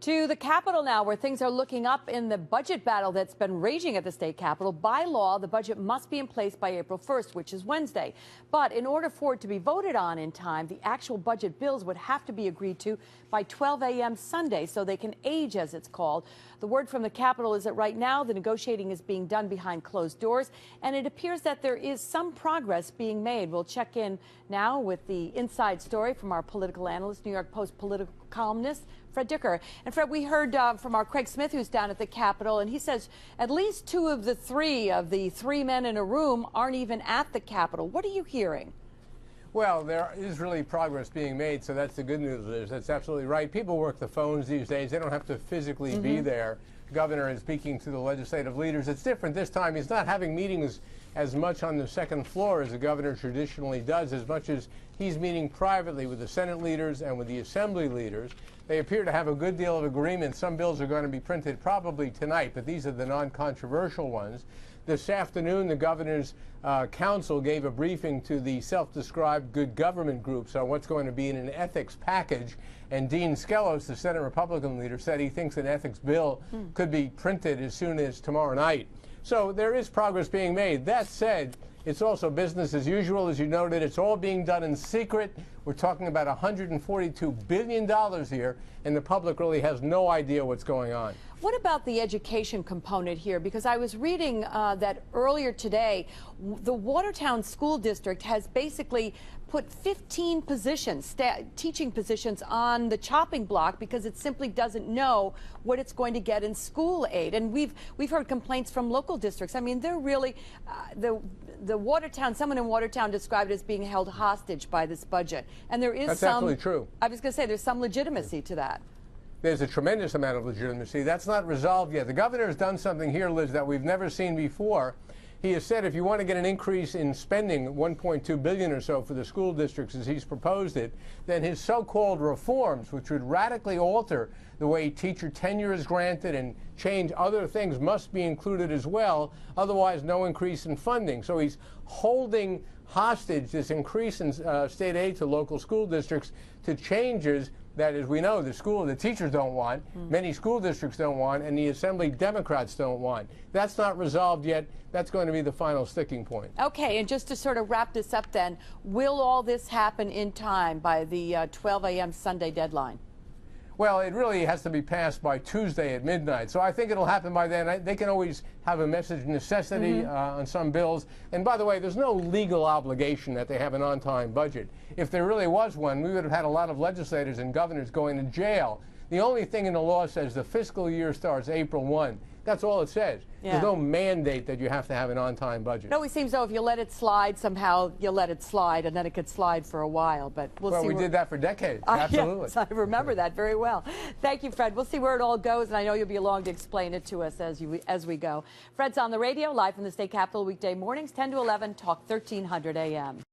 To the Capitol now, where things are looking up in the budget battle that's been raging at the state Capitol. By law, the budget must be in place by April 1st, which is Wednesday. But in order for it to be voted on in time, the actual budget bills would have to be agreed to by 12 a.m. Sunday so they can age, as it's called. The word from the Capitol is that right now the negotiating is being done behind closed doors, and it appears that there is some progress being made. We'll check in now with the inside story from our political analyst, New York Post political columnist, Fred Dicker. And Fred, we heard from our Craig Smith, who's down at the Capitol, and he says at least two of the three men in a room aren't even at the Capitol. What are you hearing? Well, there is really progress being made, so that's the good news, Liz. That's absolutely right. People work the phones these days. They don't have to physically be there. The governor is speaking to the legislative leaders. It's different this time. He's not having meetings as much on the second floor as the governor traditionally does, as much as he's meeting privately with the Senate leaders and with the Assembly leaders. They appear to have a good deal of agreement. Some bills are going to be printed probably tonight, but these are the non-controversial ones. This afternoon, the governor's council gave a briefing to the self-described good government groups on what's going to be in an ethics package. And Dean Skelos, the Senate Republican leader, said he thinks an ethics bill could be printed as soon as tomorrow night. So there is progress being made. That said, it's also business as usual. As you noted, it's all being done in secret. We're talking about $142 billion here, and the public really has no idea what's going on. What about the education component here? Because I was reading that earlier today, the Watertown School District has basically put 15 positions, teaching positions, on the chopping block because it simply doesn't know what it's going to get in school aid. And we've heard complaints from local districts. I mean, they're really the Watertown. Someone in Watertown described it as being held hostage by this budget. And there is That's absolutely true. I was going to say there's some legitimacy to that. There's a tremendous amount of legitimacy. That's not resolved yet. The governor has done something here, Liz, that we've never seen before. He has said if you want to get an increase in spending, $1.2 billion or so for the school districts as he's proposed it, then his so-called reforms, which would radically alter the way teacher tenure is granted and change other things, must be included as well. Otherwise, no increase in funding. So he's holding hostage this increase in state aid to local school districts to changes that, as we know, the teachers don't want, many school districts don't want, and the Assembly Democrats don't want. That's not resolved yet. That's going to be the final sticking point. Okay, and just to sort of wrap this up then, will all this happen in time by the 12 a.m. Sunday deadline? Well, it really has to be passed by Tuesday at midnight. So I think it'll happen by then. They can always have a message of necessity on some bills. And by the way, there's no legal obligation that they have an on-time budget. If there really was one, we would have had a lot of legislators and governors going to jail. The only thing in the law says the fiscal year starts April 1. That's all it says. Yeah. There's no mandate that you have to have an on-time budget. It always seems, though, if you let it slide, somehow you let it slide, and then it could slide for a while. But we'll see. Well, we did that for decades. Absolutely. Yes, I remember that very well. Thank you, Fred. We'll see where it all goes, and I know you'll be along to explain it to us as we go. Fred's on the radio, live from the state capitol, weekday mornings, 10 to 11, Talk 1300 a.m.